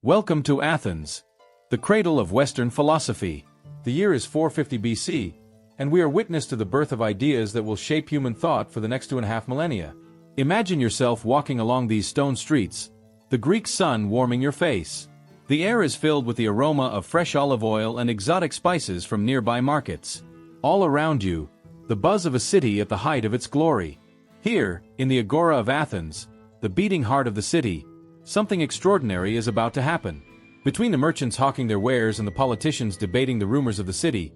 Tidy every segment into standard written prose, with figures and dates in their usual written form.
Welcome to Athens, the cradle of Western philosophy. The year is 450 BC, and we are witness to the birth of ideas that will shape human thought for the next 2.5 millennia. Imagine yourself walking along these stone streets, the Greek sun warming your face. The air is filled with the aroma of fresh olive oil and exotic spices from nearby markets. All around you, the buzz of a city at the height of its glory. Here, in the Agora of Athens, the beating heart of the city, something extraordinary is about to happen. Between the merchants hawking their wares and the politicians debating the rumors of the city,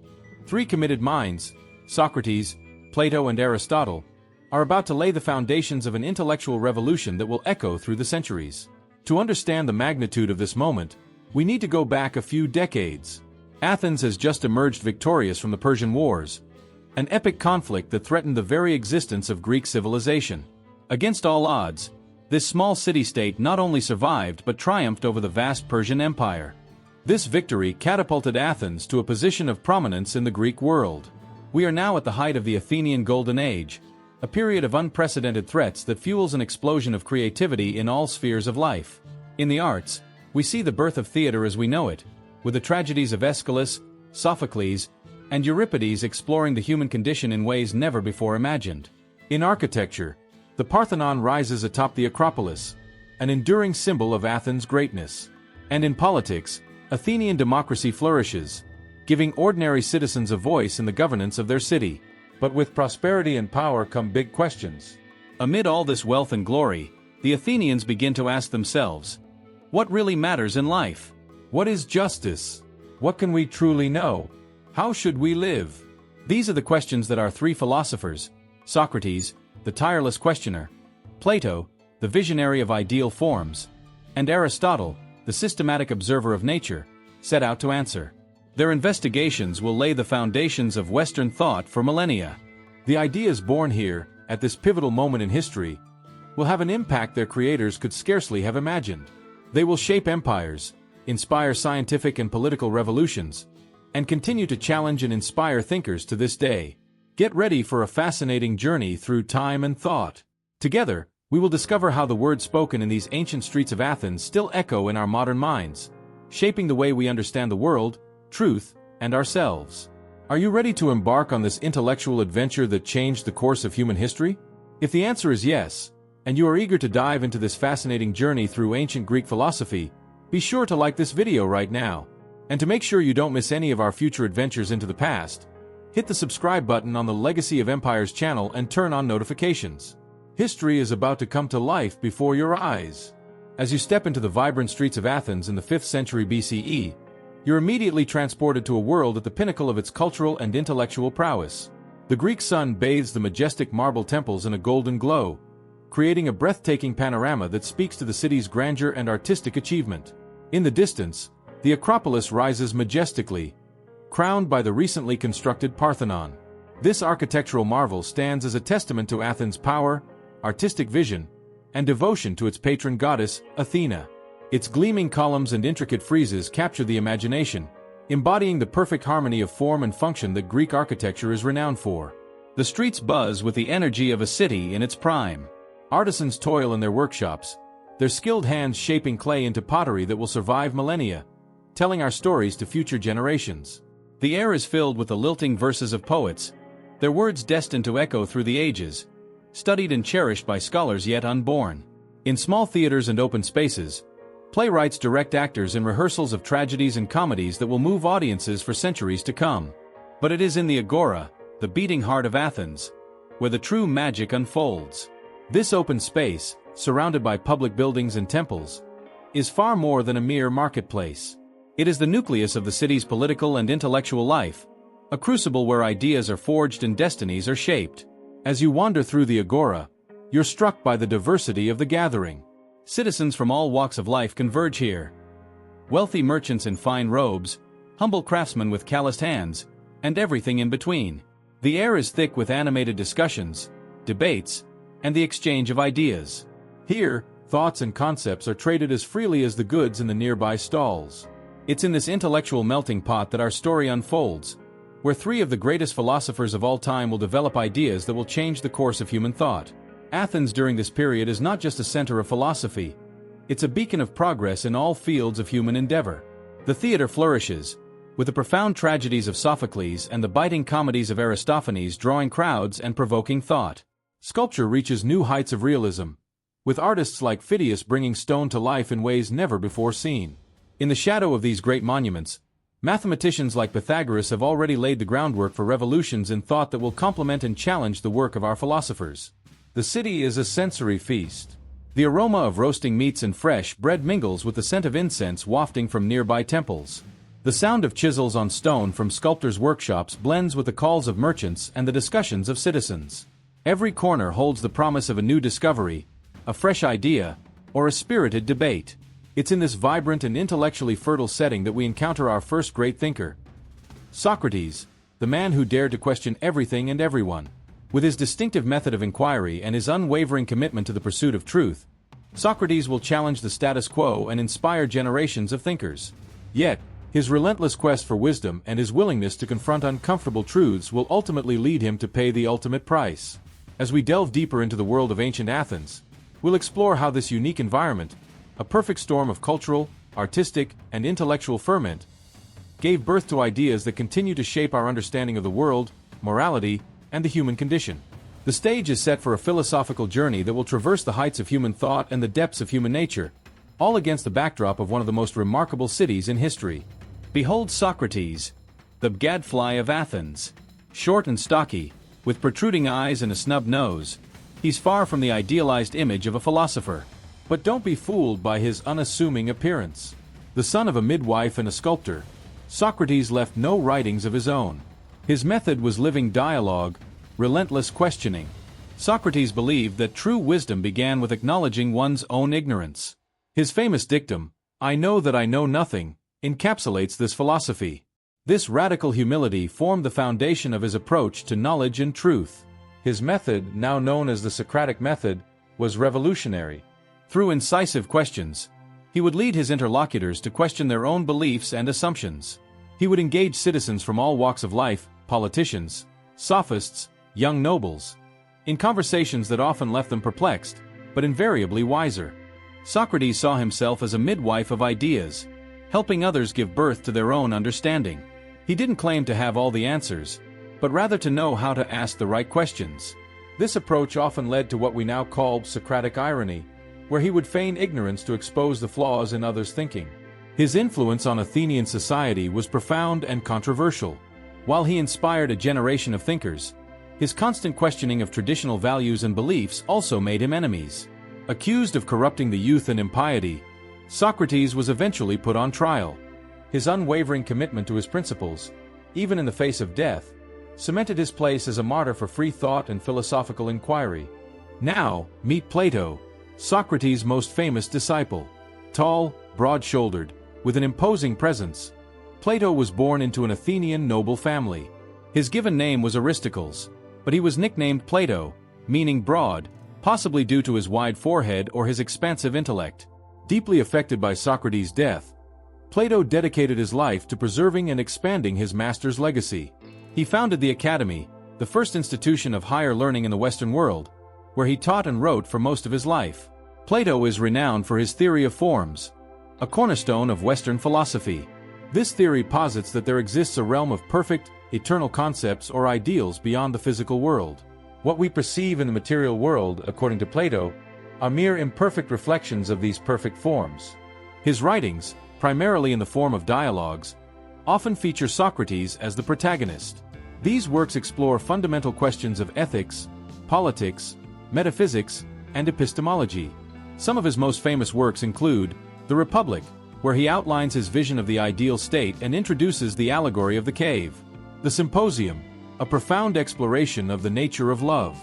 three committed minds, Socrates, Plato and Aristotle, are about to lay the foundations of an intellectual revolution that will echo through the centuries. To understand the magnitude of this moment, we need to go back a few decades. Athens has just emerged victorious from the Persian Wars, an epic conflict that threatened the very existence of Greek civilization. Against all odds, this small city-state not only survived but triumphed over the vast Persian Empire. This victory catapulted Athens to a position of prominence in the Greek world. We are now at the height of the Athenian Golden Age, a period of unprecedented threats that fuels an explosion of creativity in all spheres of life. In the arts, we see the birth of theater as we know it, with the tragedies of Aeschylus, Sophocles, and Euripides exploring the human condition in ways never before imagined. In architecture, the Parthenon rises atop the Acropolis, an enduring symbol of Athens' greatness. And in politics, Athenian democracy flourishes, giving ordinary citizens a voice in the governance of their city. But with prosperity and power come big questions. Amid all this wealth and glory, the Athenians begin to ask themselves, what really matters in life? What is justice? What can we truly know? How should we live? These are the questions that our three philosophers, Socrates, the tireless questioner, Plato, the visionary of ideal forms, and Aristotle, the systematic observer of nature, set out to answer. Their investigations will lay the foundations of Western thought for millennia. The ideas born here, at this pivotal moment in history, will have an impact their creators could scarcely have imagined. They will shape empires, inspire scientific and political revolutions, and continue to challenge and inspire thinkers to this day. Get ready for a fascinating journey through time and thought. Together, we will discover how the words spoken in these ancient streets of Athens still echo in our modern minds, shaping the way we understand the world, truth, and ourselves. Are you ready to embark on this intellectual adventure that changed the course of human history? If the answer is yes, and you are eager to dive into this fascinating journey through ancient Greek philosophy, be sure to like this video right now. And to make sure you don't miss any of our future adventures into the past, hit the subscribe button on the Legacy of Empires channel and turn on notifications. History is about to come to life before your eyes. As you step into the vibrant streets of Athens in the 5th century BCE, you're immediately transported to a world at the pinnacle of its cultural and intellectual prowess. The Greek sun bathes the majestic marble temples in a golden glow, creating a breathtaking panorama that speaks to the city's grandeur and artistic achievement. In the distance, the Acropolis rises majestically, crowned by the recently constructed Parthenon. This architectural marvel stands as a testament to Athens' power, artistic vision, and devotion to its patron goddess, Athena. Its gleaming columns and intricate friezes capture the imagination, embodying the perfect harmony of form and function that Greek architecture is renowned for. The streets buzz with the energy of a city in its prime. Artisans toil in their workshops, their skilled hands shaping clay into pottery that will survive millennia, telling our stories to future generations. The air is filled with the lilting verses of poets, their words destined to echo through the ages, studied and cherished by scholars yet unborn. In small theaters and open spaces, playwrights direct actors in rehearsals of tragedies and comedies that will move audiences for centuries to come. But it is in the Agora, the beating heart of Athens, where the true magic unfolds. This open space, surrounded by public buildings and temples, is far more than a mere marketplace. It is the nucleus of the city's political and intellectual life, a crucible where ideas are forged and destinies are shaped. As you wander through the Agora, you're struck by the diversity of the gathering. Citizens from all walks of life converge here. Wealthy merchants in fine robes, humble craftsmen with calloused hands, and everything in between. The air is thick with animated discussions, debates, and the exchange of ideas. Here, thoughts and concepts are traded as freely as the goods in the nearby stalls. It's in this intellectual melting pot that our story unfolds, where three of the greatest philosophers of all time will develop ideas that will change the course of human thought. Athens during this period is not just a center of philosophy, It's a beacon of progress in all fields of human endeavor. The theater flourishes, with the profound tragedies of Sophocles and the biting comedies of Aristophanes drawing crowds and provoking thought. Sculpture reaches new heights of realism, with artists like Phidias bringing stone to life in ways never before seen. In the shadow of these great monuments, mathematicians like Pythagoras have already laid the groundwork for revolutions in thought that will complement and challenge the work of our philosophers. The city is a sensory feast. The aroma of roasting meats and fresh bread mingles with the scent of incense wafting from nearby temples. The sound of chisels on stone from sculptors' workshops blends with the calls of merchants and the discussions of citizens. Every corner holds the promise of a new discovery, a fresh idea, or a spirited debate. It's in this vibrant and intellectually fertile setting that we encounter our first great thinker, Socrates, the man who dared to question everything and everyone. With his distinctive method of inquiry and his unwavering commitment to the pursuit of truth, Socrates will challenge the status quo and inspire generations of thinkers. Yet, his relentless quest for wisdom and his willingness to confront uncomfortable truths will ultimately lead him to pay the ultimate price. As we delve deeper into the world of ancient Athens, we'll explore how this unique environment, a perfect storm of cultural, artistic, and intellectual ferment, gave birth to ideas that continue to shape our understanding of the world, morality, and the human condition. The stage is set for a philosophical journey that will traverse the heights of human thought and the depths of human nature, all against the backdrop of one of the most remarkable cities in history. Behold Socrates, the gadfly of Athens. Short and stocky, with protruding eyes and a snub nose, he's far from the idealized image of a philosopher. But don't be fooled by his unassuming appearance. The son of a midwife and a sculptor, Socrates left no writings of his own. His method was living dialogue, relentless questioning. Socrates believed that true wisdom began with acknowledging one's own ignorance. His famous dictum, "I know that I know nothing," encapsulates this philosophy. This radical humility formed the foundation of his approach to knowledge and truth. His method, now known as the Socratic method, was revolutionary. Through incisive questions, he would lead his interlocutors to question their own beliefs and assumptions. He would engage citizens from all walks of life, politicians, sophists, young nobles, in conversations that often left them perplexed, but invariably wiser. Socrates saw himself as a midwife of ideas, helping others give birth to their own understanding. He didn't claim to have all the answers, but rather to know how to ask the right questions. This approach often led to what we now call Socratic irony, where he would feign ignorance to expose the flaws in others' thinking. His influence on Athenian society was profound and controversial. While he inspired a generation of thinkers, his constant questioning of traditional values and beliefs also made him enemies. Accused of corrupting the youth and impiety, Socrates was eventually put on trial. His unwavering commitment to his principles, even in the face of death, cemented his place as a martyr for free thought and philosophical inquiry. Now, meet Plato, Socrates' most famous disciple. Tall, broad-shouldered, with an imposing presence, Plato was born into an Athenian noble family. His given name was Aristotle, but he was nicknamed Plato, meaning broad, possibly due to his wide forehead or his expansive intellect. Deeply affected by Socrates' death, Plato dedicated his life to preserving and expanding his master's legacy. He founded the Academy, the first institution of higher learning in the Western world, where he taught and wrote for most of his life. Plato is renowned for his theory of forms, a cornerstone of Western philosophy. This theory posits that there exists a realm of perfect, eternal concepts or ideals beyond the physical world. What we perceive in the material world, according to Plato, are mere imperfect reflections of these perfect forms. His writings, primarily in the form of dialogues, often feature Socrates as the protagonist. These works explore fundamental questions of ethics, politics, metaphysics, and epistemology. Some of his most famous works include The Republic, where he outlines his vision of the ideal state and introduces the allegory of the cave. The Symposium, a profound exploration of the nature of love.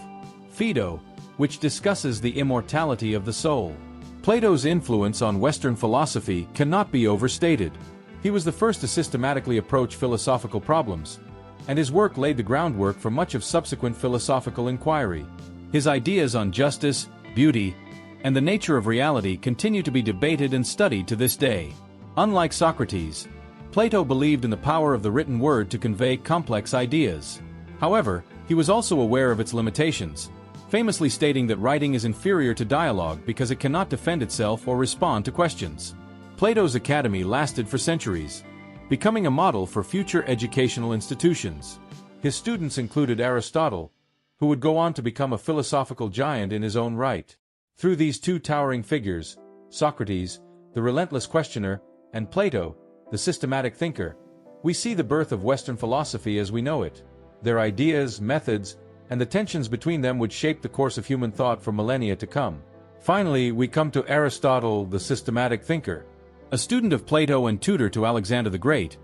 Phaedo, which discusses the immortality of the soul. Plato's influence on Western philosophy cannot be overstated. He was the first to systematically approach philosophical problems, and his work laid the groundwork for much of subsequent philosophical inquiry. His ideas on justice, beauty, and the nature of reality continue to be debated and studied to this day. Unlike Socrates, Plato believed in the power of the written word to convey complex ideas. However, he was also aware of its limitations, famously stating that writing is inferior to dialogue because it cannot defend itself or respond to questions. Plato's academy lasted for centuries, becoming a model for future educational institutions. His students included Aristotle, who would go on to become a philosophical giant in his own right. Through these two towering figures, Socrates, the relentless questioner, and Plato, the systematic thinker, we see the birth of Western philosophy as we know it. Their ideas, methods, and the tensions between them would shape the course of human thought for millennia to come. Finally, we come to Aristotle, the systematic thinker. A student of Plato and tutor to Alexander the Great,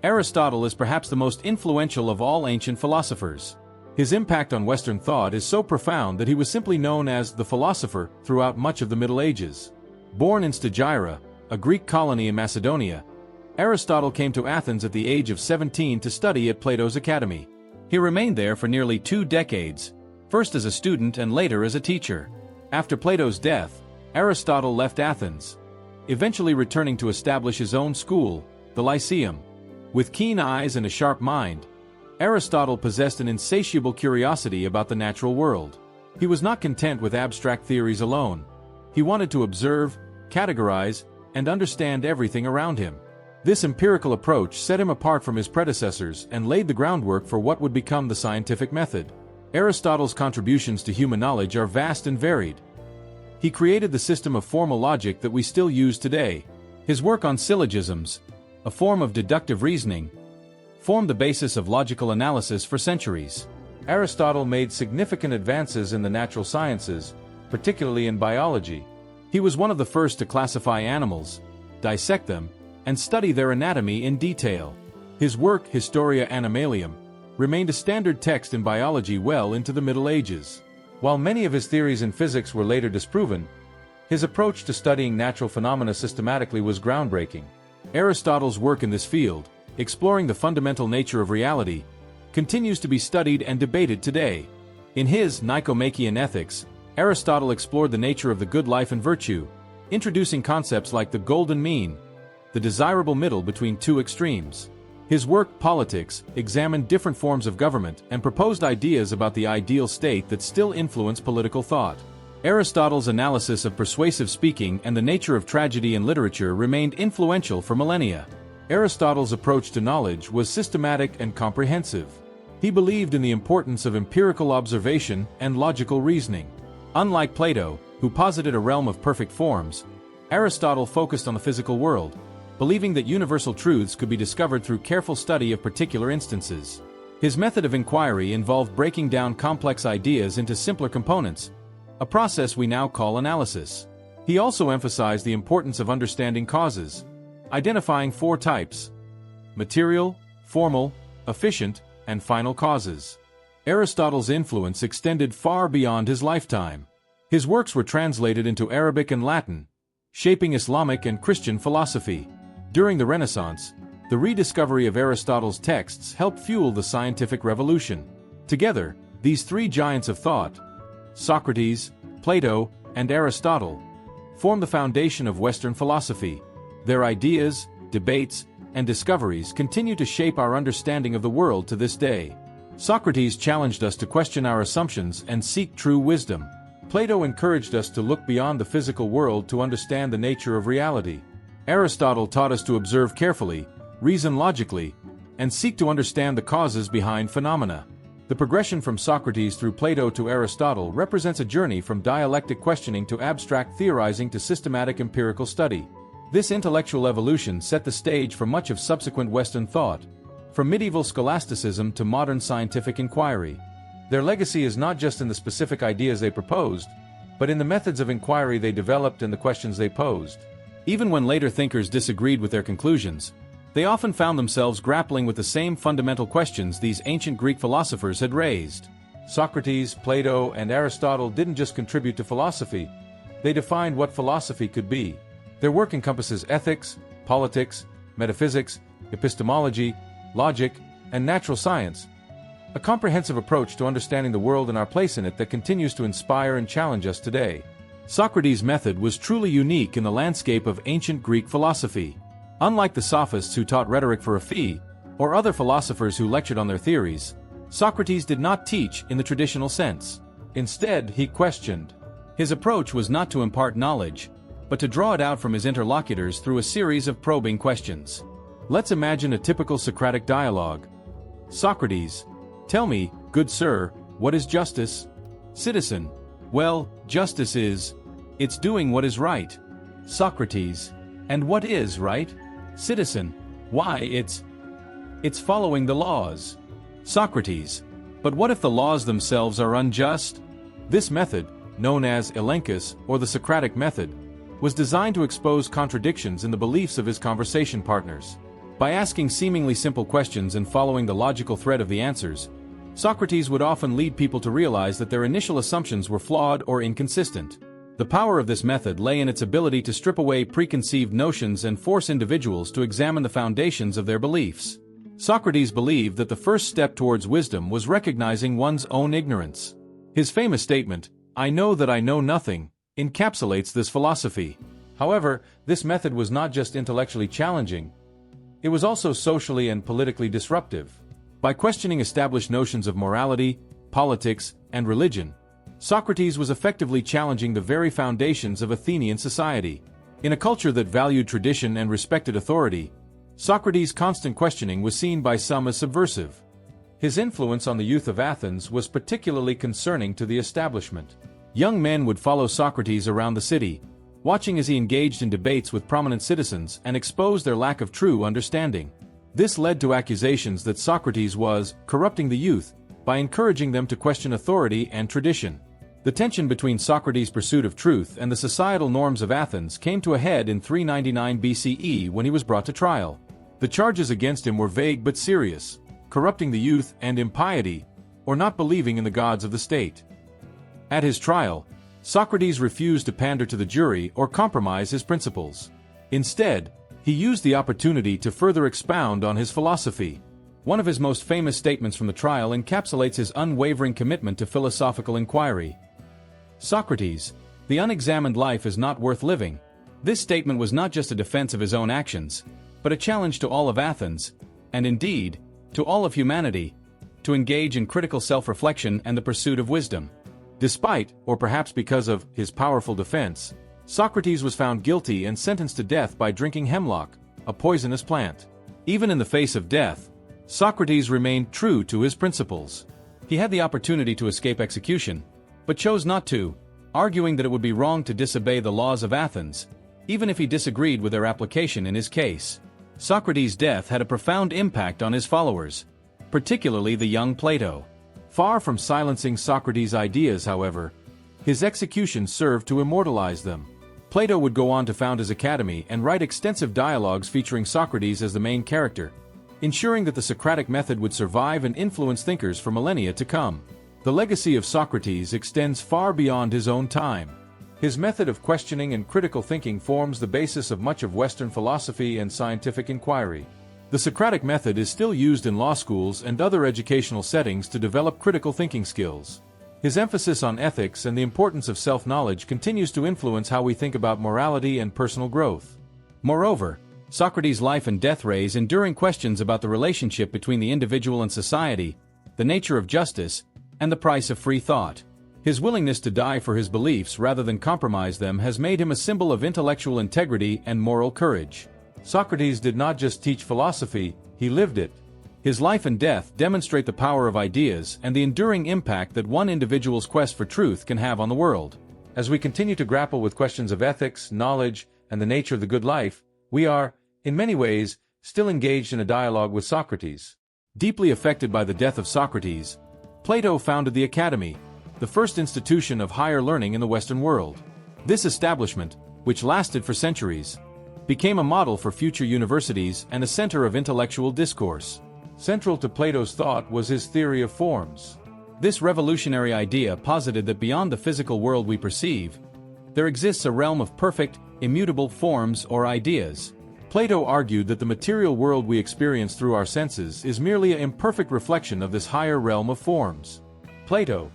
Aristotle is perhaps the most influential of all ancient philosophers. His impact on Western thought is so profound that he was simply known as the philosopher throughout much of the Middle Ages. Born in Stagira, a Greek colony in Macedonia, Aristotle came to Athens at the age of 17 to study at Plato's academy. He remained there for nearly 2 decades, first as a student and later as a teacher. After Plato's death, Aristotle left Athens, eventually returning to establish his own school, the Lyceum. With keen eyes and a sharp mind, Aristotle possessed an insatiable curiosity about the natural world. He was not content with abstract theories alone. He wanted to observe, categorize, and understand everything around him. This empirical approach set him apart from his predecessors and laid the groundwork for what would become the scientific method. Aristotle's contributions to human knowledge are vast and varied. He created the system of formal logic that we still use today. His work on syllogisms, a form of deductive reasoning, formed the basis of logical analysis for centuries. Aristotle made significant advances in the natural sciences, particularly in biology. He was one of the first to classify animals, dissect them, and study their anatomy in detail. His work, Historia Animalium, remained a standard text in biology well into the Middle Ages. While many of his theories in physics were later disproven, his approach to studying natural phenomena systematically was groundbreaking. Aristotle's work in this field, exploring the fundamental nature of reality, continues to be studied and debated today. In his Nicomachean Ethics, Aristotle explored the nature of the good life and virtue, introducing concepts like the golden mean, the desirable middle between two extremes. His work, Politics, examined different forms of government and proposed ideas about the ideal state that still influence political thought. Aristotle's analysis of persuasive speaking and the nature of tragedy in literature remained influential for millennia. Aristotle's approach to knowledge was systematic and comprehensive. He believed in the importance of empirical observation and logical reasoning. Unlike Plato, who posited a realm of perfect forms, Aristotle focused on the physical world, believing that universal truths could be discovered through careful study of particular instances. His method of inquiry involved breaking down complex ideas into simpler components, a process we now call analysis. He also emphasized the importance of understanding causes, identifying 4 types: material, formal, efficient, and final causes. Aristotle's influence extended far beyond his lifetime. His works were translated into Arabic and Latin, shaping Islamic and Christian philosophy. During the Renaissance, the rediscovery of Aristotle's texts helped fuel the scientific revolution. Together, these 3 giants of thought, Socrates, Plato, and Aristotle, form the foundation of Western philosophy. Their ideas, debates, and discoveries continue to shape our understanding of the world to this day. Socrates challenged us to question our assumptions and seek true wisdom. Plato encouraged us to look beyond the physical world to understand the nature of reality. Aristotle taught us to observe carefully, reason logically, and seek to understand the causes behind phenomena. The progression from Socrates through Plato to Aristotle represents a journey from dialectic questioning to abstract theorizing to systematic empirical study. This intellectual evolution set the stage for much of subsequent Western thought, from medieval scholasticism to modern scientific inquiry. Their legacy is not just in the specific ideas they proposed, but in the methods of inquiry they developed and the questions they posed. Even when later thinkers disagreed with their conclusions, they often found themselves grappling with the same fundamental questions these ancient Greek philosophers had raised. Socrates, Plato, and Aristotle didn't just contribute to philosophy, they defined what philosophy could be. Their work encompasses ethics, politics, metaphysics, epistemology, logic, and natural science, a comprehensive approach to understanding the world and our place in it that continues to inspire and challenge us today. Socrates' method was truly unique in the landscape of ancient Greek philosophy. Unlike the sophists who taught rhetoric for a fee, or other philosophers who lectured on their theories, Socrates did not teach in the traditional sense. Instead, he questioned. His approach was not to impart knowledge, but to draw it out from his interlocutors through a series of probing questions. Let's imagine a typical Socratic dialogue. Socrates: "Tell me, good sir, what is justice?" Citizen: "Well, justice is... it's doing what is right." Socrates: "And what is right?" Citizen: "Why, it's following the laws." Socrates: "But what if the laws themselves are unjust?" This method, known as elenchus, or the Socratic method, was designed to expose contradictions in the beliefs of his conversation partners. By asking seemingly simple questions and following the logical thread of the answers, Socrates would often lead people to realize that their initial assumptions were flawed or inconsistent. The power of this method lay in its ability to strip away preconceived notions and force individuals to examine the foundations of their beliefs. Socrates believed that the first step towards wisdom was recognizing one's own ignorance. His famous statement, "I know that I know nothing," encapsulates this philosophy. However, this method was not just intellectually challenging, it was also socially and politically disruptive. By questioning established notions of morality, politics, and religion, Socrates was effectively challenging the very foundations of Athenian society. In a culture that valued tradition and respected authority, Socrates' constant questioning was seen by some as subversive. His influence on the youth of Athens was particularly concerning to the establishment. Young men would follow Socrates around the city, watching as he engaged in debates with prominent citizens and exposed their lack of true understanding. This led to accusations that Socrates was corrupting the youth by encouraging them to question authority and tradition. The tension between Socrates' pursuit of truth and the societal norms of Athens came to a head in 399 BCE when he was brought to trial. The charges against him were vague but serious: corrupting the youth and impiety, or not believing in the gods of the state. At his trial, Socrates refused to pander to the jury or compromise his principles. Instead, he used the opportunity to further expound on his philosophy. One of his most famous statements from the trial encapsulates his unwavering commitment to philosophical inquiry. Socrates: "The unexamined life is not worth living." This statement was not just a defense of his own actions, but a challenge to all of Athens, and indeed, to all of humanity, to engage in critical self-reflection and the pursuit of wisdom. Despite, or perhaps because of, his powerful defense, Socrates was found guilty and sentenced to death by drinking hemlock, a poisonous plant. Even in the face of death, Socrates remained true to his principles. He had the opportunity to escape execution, but chose not to, arguing that it would be wrong to disobey the laws of Athens, even if he disagreed with their application in his case. Socrates' death had a profound impact on his followers, particularly the young Plato. Far from silencing Socrates' ideas, however, his execution served to immortalize them. Plato would go on to found his academy and write extensive dialogues featuring Socrates as the main character, ensuring that the Socratic method would survive and influence thinkers for millennia to come. The legacy of Socrates extends far beyond his own time. His method of questioning and critical thinking forms the basis of much of Western philosophy and scientific inquiry. The Socratic method is still used in law schools and other educational settings to develop critical thinking skills. His emphasis on ethics and the importance of self-knowledge continues to influence how we think about morality and personal growth. Moreover, Socrates' life and death raise enduring questions about the relationship between the individual and society, the nature of justice, and the price of free thought. His willingness to die for his beliefs rather than compromise them has made him a symbol of intellectual integrity and moral courage. Socrates did not just teach philosophy, he lived it. His life and death demonstrate the power of ideas and the enduring impact that one individual's quest for truth can have on the world. As we continue to grapple with questions of ethics, knowledge, and the nature of the good life, we are, in many ways, still engaged in a dialogue with Socrates. Deeply affected by the death of Socrates, Plato founded the Academy, the first institution of higher learning in the Western world. This establishment, which lasted for centuries, became a model for future universities and a center of intellectual discourse. Central to Plato's thought was his theory of forms. This revolutionary idea posited that beyond the physical world we perceive, there exists a realm of perfect, immutable forms or ideas. Plato argued that the material world we experience through our senses is merely an imperfect reflection of this higher realm of forms. Plato: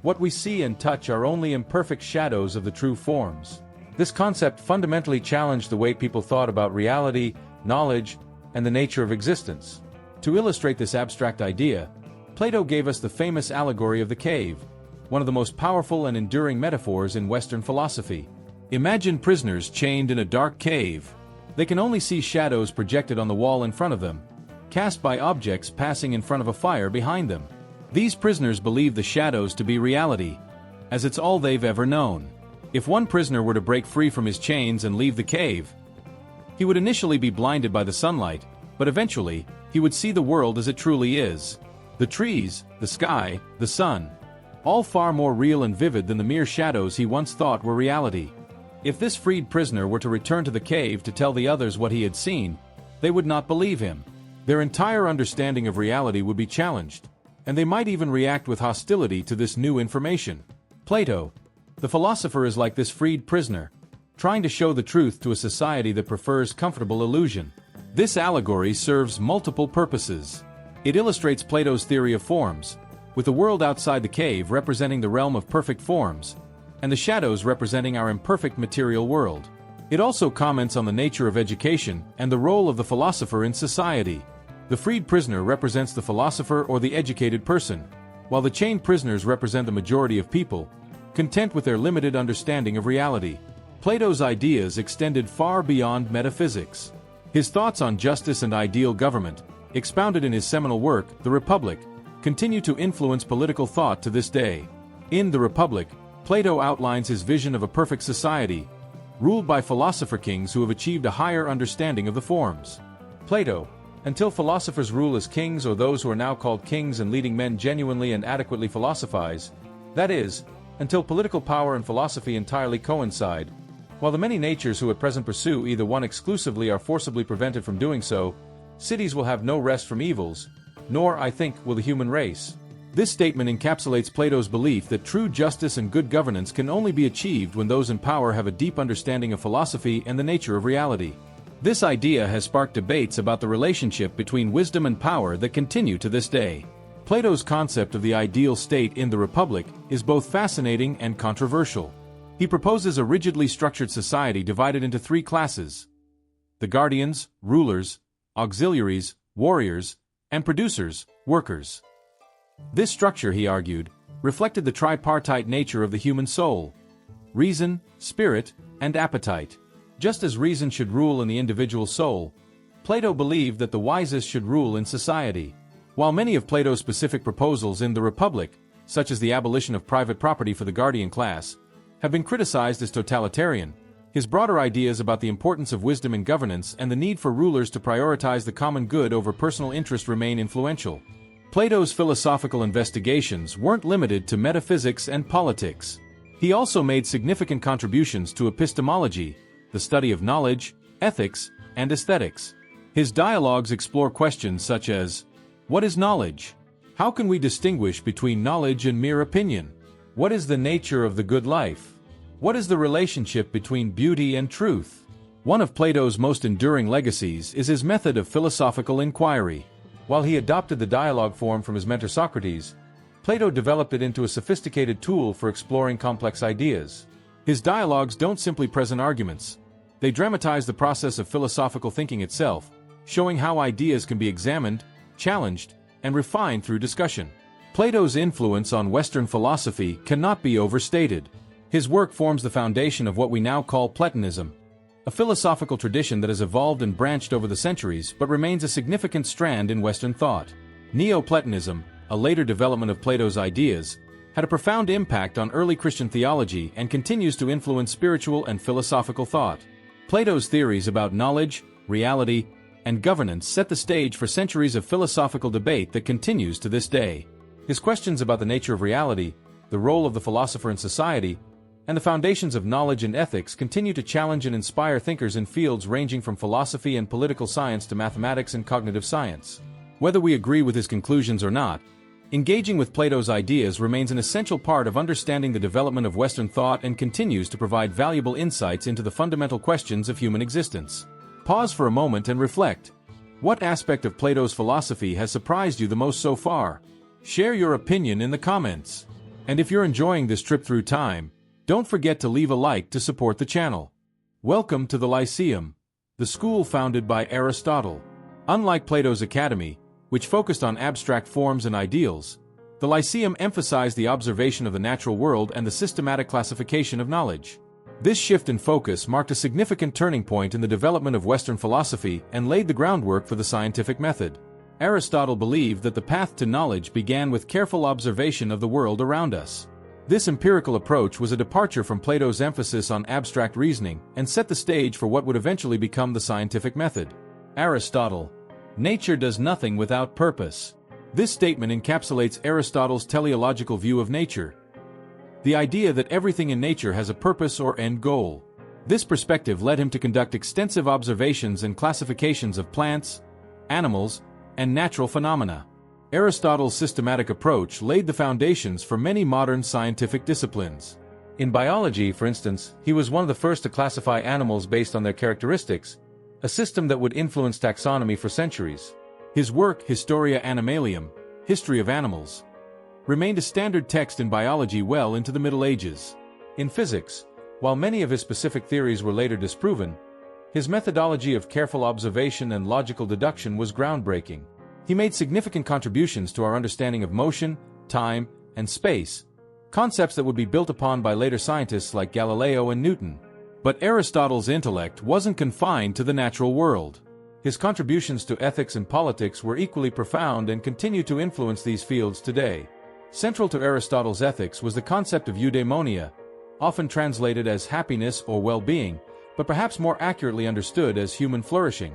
"What we see and touch are only imperfect shadows of the true forms." This concept fundamentally challenged the way people thought about reality, knowledge, and the nature of existence. To illustrate this abstract idea, Plato gave us the famous allegory of the cave, one of the most powerful and enduring metaphors in Western philosophy. Imagine prisoners chained in a dark cave. They can only see shadows projected on the wall in front of them, cast by objects passing in front of a fire behind them. These prisoners believe the shadows to be reality, as it's all they've ever known. If one prisoner were to break free from his chains and leave the cave, he would initially be blinded by the sunlight, but eventually, he would see the world as it truly is. The trees, the sky, the sun, all far more real and vivid than the mere shadows he once thought were reality. If this freed prisoner were to return to the cave to tell the others what he had seen, they would not believe him. Their entire understanding of reality would be challenged, and they might even react with hostility to this new information. Plato, the philosopher, is like this freed prisoner, trying to show the truth to a society that prefers comfortable illusion. This allegory serves multiple purposes. It illustrates Plato's theory of forms, with the world outside the cave representing the realm of perfect forms, and the shadows representing our imperfect material world. It also comments on the nature of education and the role of the philosopher in society. The freed prisoner represents the philosopher or the educated person, while the chained prisoners represent the majority of people, content with their limited understanding of reality. Plato's ideas extended far beyond metaphysics. His thoughts on justice and ideal government, expounded in his seminal work, The Republic, continue to influence political thought to this day. In The Republic, Plato outlines his vision of a perfect society, ruled by philosopher kings who have achieved a higher understanding of the forms. Plato, until philosophers rule as kings or those who are now called kings and leading men genuinely and adequately philosophize, that is, until political power and philosophy entirely coincide, while the many natures who at present pursue either one exclusively are forcibly prevented from doing so, cities will have no rest from evils, nor, I think, will the human race. This statement encapsulates Plato's belief that true justice and good governance can only be achieved when those in power have a deep understanding of philosophy and the nature of reality. This idea has sparked debates about the relationship between wisdom and power that continue to this day. Plato's concept of the ideal state in The Republic is both fascinating and controversial. He proposes a rigidly structured society divided into three classes: the guardians, rulers, auxiliaries, warriors, and producers, workers. This structure, he argued, reflected the tripartite nature of the human soul: reason, spirit, and appetite. Just as reason should rule in the individual soul, Plato believed that the wisest should rule in society. While many of Plato's specific proposals in The Republic, such as the abolition of private property for the guardian class, have been criticized as totalitarian, his broader ideas about the importance of wisdom in governance and the need for rulers to prioritize the common good over personal interest remain influential. Plato's philosophical investigations weren't limited to metaphysics and politics. He also made significant contributions to epistemology, the study of knowledge, ethics, and aesthetics. His dialogues explore questions such as: what is knowledge? How can we distinguish between knowledge and mere opinion? What is the nature of the good life? What is the relationship between beauty and truth? One of Plato's most enduring legacies is his method of philosophical inquiry. While he adopted the dialogue form from his mentor Socrates, Plato developed it into a sophisticated tool for exploring complex ideas. His dialogues don't simply present arguments. They dramatize the process of philosophical thinking itself, showing how ideas can be examined, challenged, and refined through discussion. Plato's influence on Western philosophy cannot be overstated. His work forms the foundation of what we now call Platonism, a philosophical tradition that has evolved and branched over the centuries but remains a significant strand in Western thought. Neoplatonism, a later development of Plato's ideas, had a profound impact on early Christian theology and continues to influence spiritual and philosophical thought. Plato's theories about knowledge, reality, and governance set the stage for centuries of philosophical debate that continues to this day. His questions about the nature of reality, the role of the philosopher in society, and the foundations of knowledge and ethics continue to challenge and inspire thinkers in fields ranging from philosophy and political science to mathematics and cognitive science. Whether we agree with his conclusions or not, engaging with Plato's ideas remains an essential part of understanding the development of Western thought and continues to provide valuable insights into the fundamental questions of human existence. Pause for a moment and reflect. What aspect of Plato's philosophy has surprised you the most so far? Share your opinion in the comments. And if you're enjoying this trip through time, don't forget to leave a like to support the channel. Welcome to the Lyceum, the school founded by Aristotle. Unlike Plato's Academy, which focused on abstract forms and ideals, the The Lyceum emphasized the observation of the natural world and the systematic classification of knowledge. This shift in focus marked a significant turning point in the development of Western philosophy and laid the groundwork for the scientific method. Aristotle believed that the path to knowledge began with careful observation of the world around us. This empirical approach was a departure from Plato's emphasis on abstract reasoning and set the stage for what would eventually become the scientific method. Aristotle. Nature does nothing without purpose. This statement encapsulates Aristotle's teleological view of nature, the idea that everything in nature has a purpose or end goal. This perspective led him to conduct extensive observations and classifications of plants, animals, and natural phenomena. Aristotle's systematic approach laid the foundations for many modern scientific disciplines. In biology, for instance, he was one of the first to classify animals based on their characteristics, a system that would influence taxonomy for centuries. His work, Historia Animalium, History of Animals, remained a standard text in biology well into the Middle Ages. In physics, while many of his specific theories were later disproven, his methodology of careful observation and logical deduction was groundbreaking. He made significant contributions to our understanding of motion, time, and space, concepts that would be built upon by later scientists like Galileo and Newton. But Aristotle's intellect wasn't confined to the natural world. His contributions to ethics and politics were equally profound and continue to influence these fields today. Central to Aristotle's ethics was the concept of eudaimonia, often translated as happiness or well-being, but perhaps more accurately understood as human flourishing.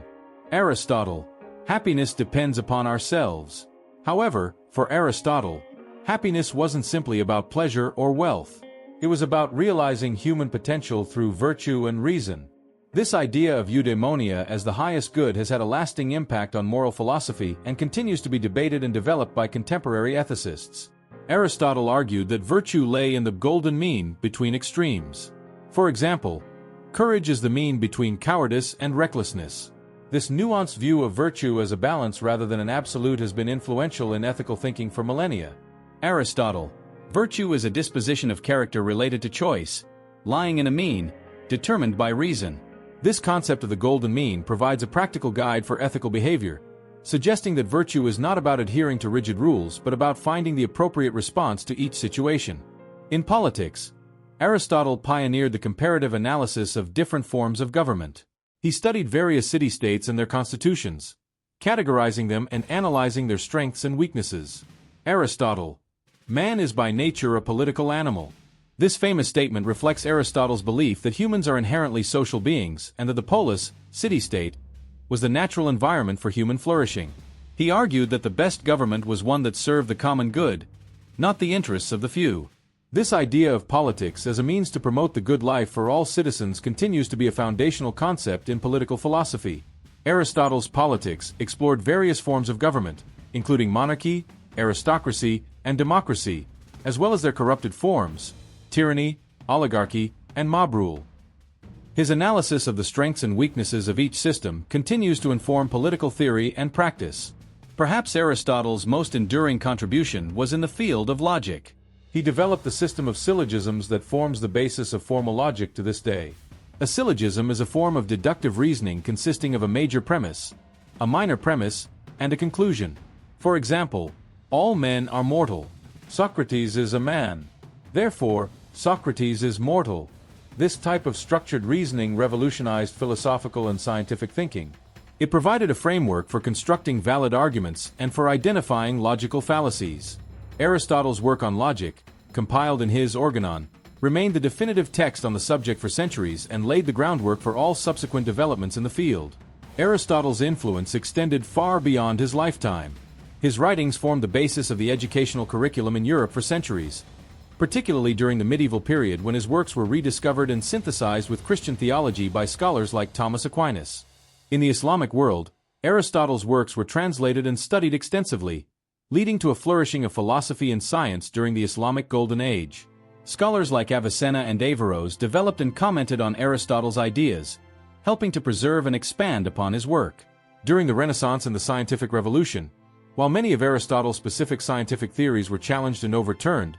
Aristotle. Happiness depends upon ourselves. However, for Aristotle, happiness wasn't simply about pleasure or wealth. It was about realizing human potential through virtue and reason. This idea of eudaimonia as the highest good has had a lasting impact on moral philosophy and continues to be debated and developed by contemporary ethicists. Aristotle argued that virtue lay in the golden mean between extremes. For example, courage is the mean between cowardice and recklessness. This nuanced view of virtue as a balance rather than an absolute has been influential in ethical thinking for millennia. Aristotle. Virtue is a disposition of character related to choice, lying in a mean, determined by reason. This concept of the golden mean provides a practical guide for ethical behavior, suggesting that virtue is not about adhering to rigid rules but about finding the appropriate response to each situation. In politics, Aristotle pioneered the comparative analysis of different forms of government. He studied various city-states and their constitutions, categorizing them and analyzing their strengths and weaknesses. Aristotle. Man is by nature a political animal. This famous statement reflects Aristotle's belief that humans are inherently social beings and that the polis, city-state, was the natural environment for human flourishing. He argued that the best government was one that served the common good, not the interests of the few. This idea of politics as a means to promote the good life for all citizens continues to be a foundational concept in political philosophy. Aristotle's politics explored various forms of government, including monarchy, aristocracy, and democracy, as well as their corrupted forms, tyranny, oligarchy, and mob rule. His analysis of the strengths and weaknesses of each system continues to inform political theory and practice. Perhaps Aristotle's most enduring contribution was in the field of logic. He developed the system of syllogisms that forms the basis of formal logic to this day. A syllogism is a form of deductive reasoning consisting of a major premise, a minor premise, and a conclusion. For example, all men are mortal. Socrates is a man. Therefore, Socrates is mortal. This type of structured reasoning revolutionized philosophical and scientific thinking. It provided a framework for constructing valid arguments and for identifying logical fallacies. Aristotle's work on logic, compiled in his Organon, remained the definitive text on the subject for centuries and laid the groundwork for all subsequent developments in the field. Aristotle's influence extended far beyond his lifetime. His writings formed the basis of the educational curriculum in Europe for centuries, particularly during the medieval period when his works were rediscovered and synthesized with Christian theology by scholars like Thomas Aquinas. In the Islamic world, Aristotle's works were translated and studied extensively, leading to a flourishing of philosophy and science during the Islamic Golden Age. Scholars like Avicenna and Averroes developed and commented on Aristotle's ideas, helping to preserve and expand upon his work. During the Renaissance and the Scientific Revolution, while many of Aristotle's specific scientific theories were challenged and overturned,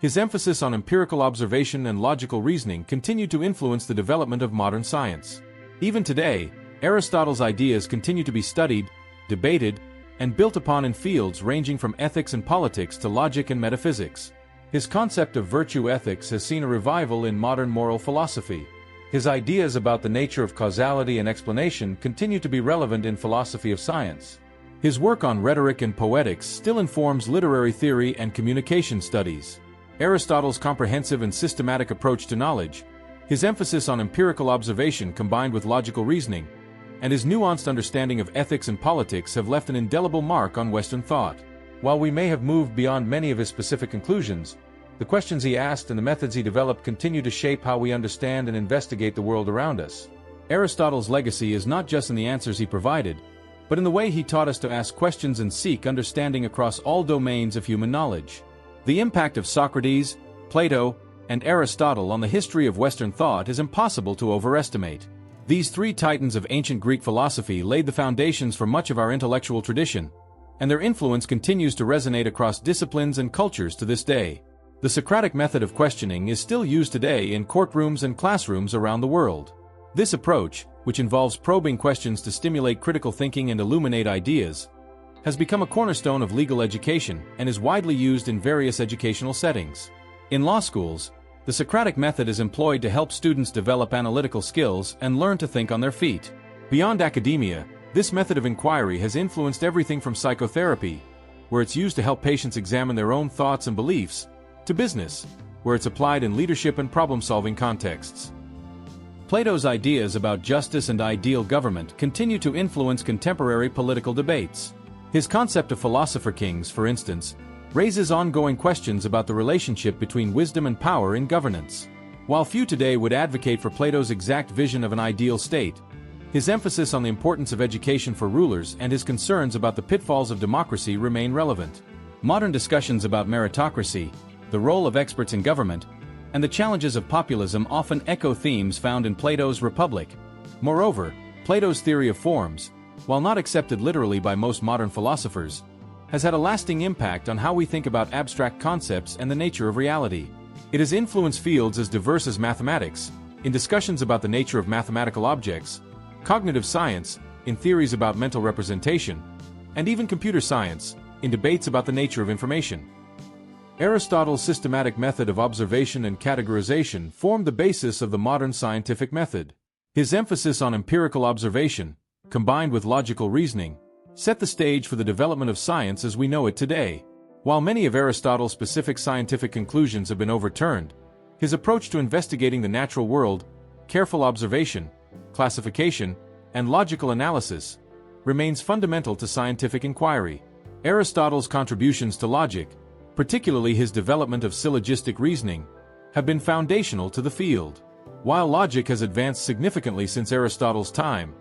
his emphasis on empirical observation and logical reasoning continued to influence the development of modern science. Even today, Aristotle's ideas continue to be studied, debated, and built upon in fields ranging from ethics and politics to logic and metaphysics. His concept of virtue ethics has seen a revival in modern moral philosophy. His ideas about the nature of causality and explanation continue to be relevant in philosophy of science. His work on rhetoric and poetics still informs literary theory and communication studies. Aristotle's comprehensive and systematic approach to knowledge, his emphasis on empirical observation combined with logical reasoning, and his nuanced understanding of ethics and politics have left an indelible mark on Western thought. While we may have moved beyond many of his specific conclusions, the questions he asked and the methods he developed continue to shape how we understand and investigate the world around us. Aristotle's legacy is not just in the answers he provided, but in the way he taught us to ask questions and seek understanding across all domains of human knowledge. The impact of Socrates, Plato, and Aristotle on the history of Western thought is impossible to overestimate. These three titans of ancient Greek philosophy laid the foundations for much of our intellectual tradition, and their influence continues to resonate across disciplines and cultures to this day. The Socratic method of questioning is still used today in courtrooms and classrooms around the world. This approach, which involves probing questions to stimulate critical thinking and illuminate ideas, has become a cornerstone of legal education and is widely used in various educational settings. In law schools, the Socratic method is employed to help students develop analytical skills and learn to think on their feet. Beyond academia, this method of inquiry has influenced everything from psychotherapy, where it's used to help patients examine their own thoughts and beliefs, to business, where it's applied in leadership and problem-solving contexts. Plato's ideas about justice and ideal government continue to influence contemporary political debates. His concept of philosopher kings, for instance, raises ongoing questions about the relationship between wisdom and power in governance. While few today would advocate for Plato's exact vision of an ideal state, his emphasis on the importance of education for rulers and his concerns about the pitfalls of democracy remain relevant. Modern discussions about meritocracy, the role of experts in government, and the challenges of populism often echo themes found in Plato's Republic. Moreover, Plato's theory of forms, while not accepted literally by most modern philosophers, has had a lasting impact on how we think about abstract concepts and the nature of reality. It has influenced fields as diverse as mathematics, in discussions about the nature of mathematical objects, cognitive science, in theories about mental representation, and even computer science, in debates about the nature of information. Aristotle's systematic method of observation and categorization formed the basis of the modern scientific method. His emphasis on empirical observation, combined with logical reasoning, set the stage for the development of science as we know it today. While many of Aristotle's specific scientific conclusions have been overturned, his approach to investigating the natural world, careful observation, classification, and logical analysis, remains fundamental to scientific inquiry. Aristotle's contributions to logic, particularly his development of syllogistic reasoning, have been foundational to the field. While logic has advanced significantly since Aristotle's time,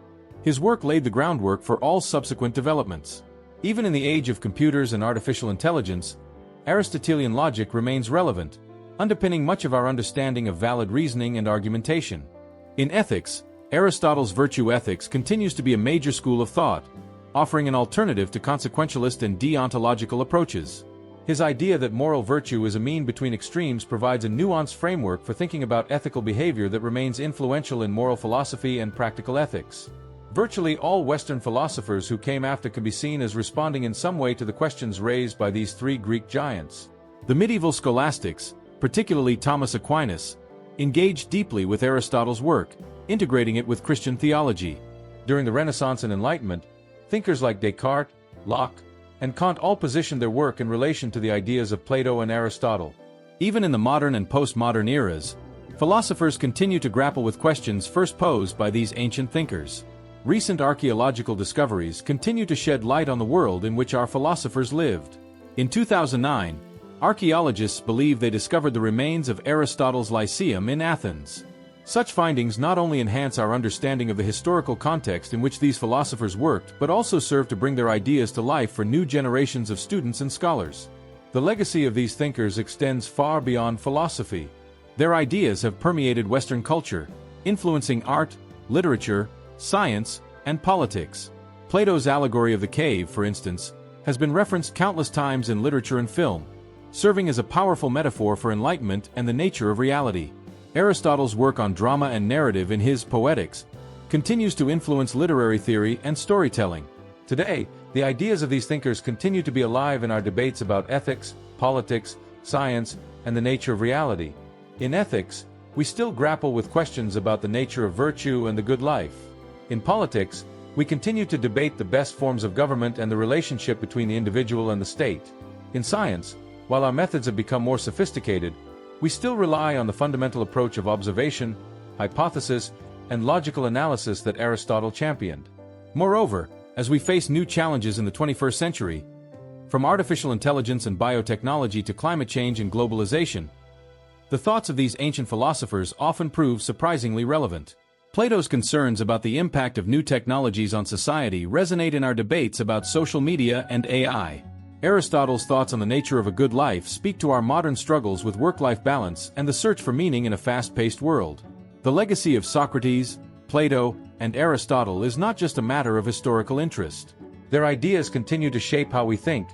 his work laid the groundwork for all subsequent developments. Even in the age of computers and artificial intelligence, Aristotelian logic remains relevant, underpinning much of our understanding of valid reasoning and argumentation. In ethics, Aristotle's virtue ethics continues to be a major school of thought, offering an alternative to consequentialist and deontological approaches. His idea that moral virtue is a mean between extremes provides a nuanced framework for thinking about ethical behavior that remains influential in moral philosophy and practical ethics. Virtually all Western philosophers who came after can be seen as responding in some way to the questions raised by these three Greek giants. The medieval scholastics, particularly Thomas Aquinas, engaged deeply with Aristotle's work, integrating it with Christian theology. During the Renaissance and Enlightenment, thinkers like Descartes, Locke, and Kant all positioned their work in relation to the ideas of Plato and Aristotle. Even in the modern and postmodern eras, philosophers continue to grapple with questions first posed by these ancient thinkers. Recent archaeological discoveries continue to shed light on the world in which our philosophers lived. In 2009, archaeologists believe they discovered the remains of Aristotle's Lyceum in Athens. Such findings not only enhance our understanding of the historical context in which these philosophers worked, but also serve to bring their ideas to life for new generations of students and scholars. The legacy of these thinkers extends far beyond philosophy. Their ideas have permeated Western culture, influencing art, literature, science, and politics. Plato's allegory of the cave, for instance, has been referenced countless times in literature and film, serving as a powerful metaphor for enlightenment and the nature of reality. Aristotle's work on drama and narrative in his Poetics continues to influence literary theory and storytelling. Today, The ideas of these thinkers continue to be alive in our debates about ethics, politics, science, and the nature of reality. In ethics, we still grapple with questions about the nature of virtue and the good life. In politics, we continue to debate the best forms of government and the relationship between the individual and the state. In science, while our methods have become more sophisticated, we still rely on the fundamental approach of observation, hypothesis, and logical analysis that Aristotle championed. Moreover, as we face new challenges in the 21st century, from artificial intelligence and biotechnology to climate change and globalization, the thoughts of these ancient philosophers often prove surprisingly relevant. Plato's concerns about the impact of new technologies on society resonate in our debates about social media and AI. Aristotle's thoughts on the nature of a good life speak to our modern struggles with work-life balance and the search for meaning in a fast-paced world. The legacy of Socrates, Plato, and Aristotle is not just a matter of historical interest. Their ideas continue to shape how we think,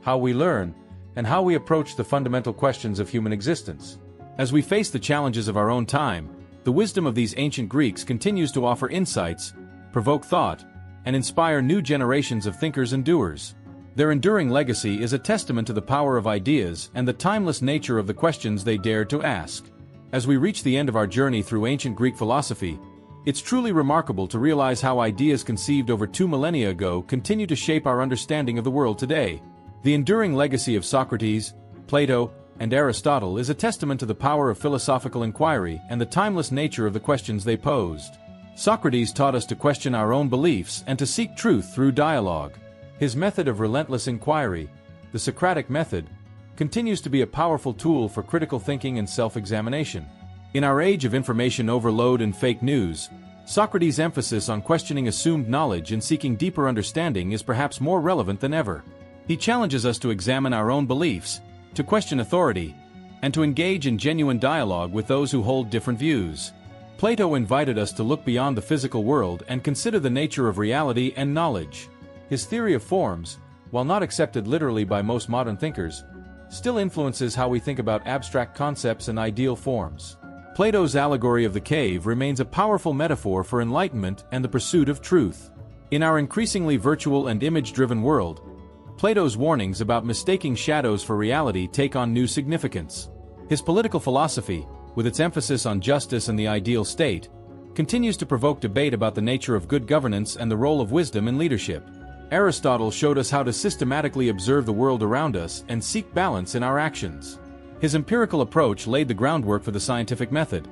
how we learn, and how we approach the fundamental questions of human existence. As we face the challenges of our own time, the wisdom of these ancient Greeks continues to offer insights, provoke thought, and inspire new generations of thinkers and doers. Their enduring legacy is a testament to the power of ideas and the timeless nature of the questions they dared to ask. As we reach the end of our journey through ancient Greek philosophy, it's truly remarkable to realize how ideas conceived over 2 millennia ago continue to shape our understanding of the world today. The enduring legacy of Socrates, Plato, and Aristotle is a testament to the power of philosophical inquiry and the timeless nature of the questions they posed. Socrates taught us to question our own beliefs and to seek truth through dialogue. His method of relentless inquiry, the Socratic method, continues to be a powerful tool for critical thinking and self-examination. In our age of information overload and fake news, Socrates' emphasis on questioning assumed knowledge and seeking deeper understanding is perhaps more relevant than ever. He challenges us to examine our own beliefs, to question authority, and to engage in genuine dialogue with those who hold different views. Plato invited us to look beyond the physical world and consider the nature of reality and knowledge. His theory of forms, while not accepted literally by most modern thinkers, still influences how we think about abstract concepts and ideal forms. Plato's allegory of the cave remains a powerful metaphor for enlightenment and the pursuit of truth. In our increasingly virtual and image-driven world, Plato's warnings about mistaking shadows for reality take on new significance. His political philosophy, with its emphasis on justice and the ideal state, continues to provoke debate about the nature of good governance and the role of wisdom in leadership. Aristotle showed us how to systematically observe the world around us and seek balance in our actions. His empirical approach laid the groundwork for the scientific method,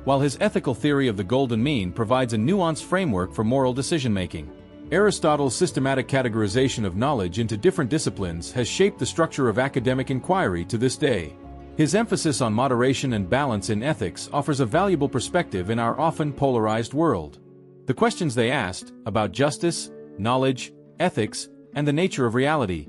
while his ethical theory of the golden mean provides a nuanced framework for moral decision-making. Aristotle's systematic categorization of knowledge into different disciplines has shaped the structure of academic inquiry to this day. His emphasis on moderation and balance in ethics offers a valuable perspective in our often polarized world. The questions they asked, about justice, knowledge, ethics, and the nature of reality,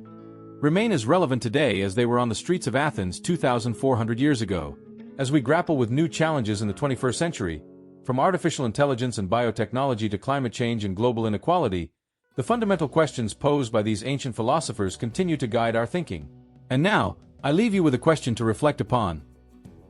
remain as relevant today as they were on the streets of Athens 2,400 years ago. As we grapple with new challenges in the 21st century, from artificial intelligence and biotechnology to climate change and global inequality, the fundamental questions posed by these ancient philosophers continue to guide our thinking. And now, I leave you with a question to reflect upon.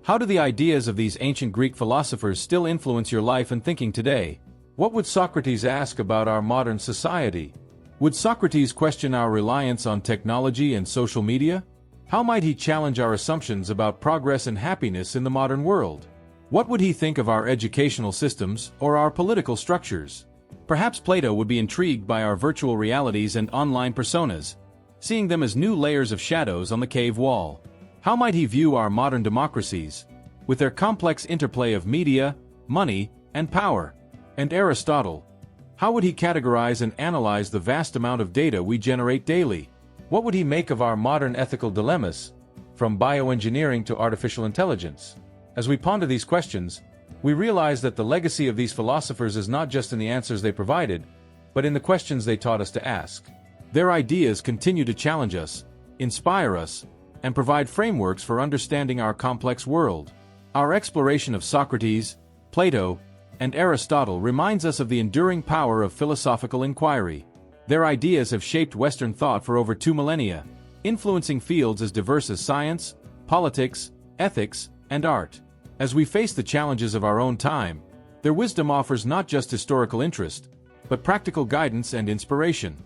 How do the ideas of these ancient Greek philosophers still influence your life and thinking today? What would Socrates ask about our modern society? Would Socrates question our reliance on technology and social media? How might he challenge our assumptions about progress and happiness in the modern world? What would he think of our educational systems or our political structures? Perhaps Plato would be intrigued by our virtual realities and online personas, seeing them as new layers of shadows on the cave wall. How might he view our modern democracies, with their complex interplay of media, money, and power? And Aristotle, how would he categorize and analyze the vast amount of data we generate daily? What would he make of our modern ethical dilemmas, from bioengineering to artificial intelligence? As we ponder these questions, we realize that the legacy of these philosophers is not just in the answers they provided, but in the questions they taught us to ask. Their ideas continue to challenge us, inspire us, and provide frameworks for understanding our complex world. Our exploration of Socrates, Plato, and Aristotle reminds us of the enduring power of philosophical inquiry. Their ideas have shaped Western thought for over 2 millennia, influencing fields as diverse as science, politics, ethics, and art. As we face the challenges of our own time, their wisdom offers not just historical interest, but practical guidance and inspiration.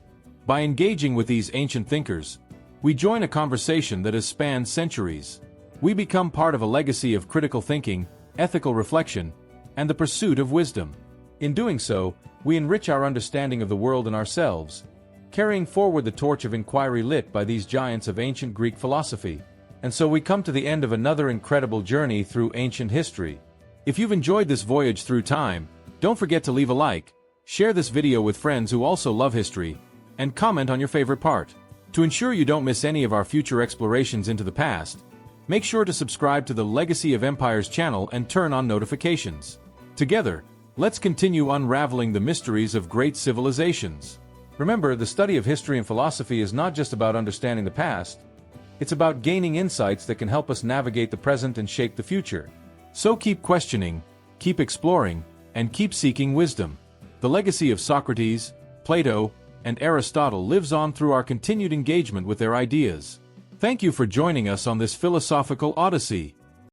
By engaging with these ancient thinkers, we join a conversation that has spanned centuries. We become part of a legacy of critical thinking, ethical reflection, and the pursuit of wisdom. In doing so, we enrich our understanding of the world and ourselves, carrying forward the torch of inquiry lit by these giants of ancient Greek philosophy. And so we come to the end of another incredible journey through ancient history. If you've enjoyed this voyage through time, don't forget to leave a like, share this video with friends who also love history, and comment on your favorite part. To ensure you don't miss any of our future explorations into the past, make sure to subscribe to the Legacy of Empires channel and turn on notifications. Together, let's continue unraveling the mysteries of great civilizations. Remember, the study of history and philosophy is not just about understanding the past, it's about gaining insights that can help us navigate the present and shape the future. So keep questioning, keep exploring, and keep seeking wisdom. The legacy of Socrates, Plato, and Aristotle lives on through our continued engagement with their ideas. Thank you for joining us on this philosophical odyssey.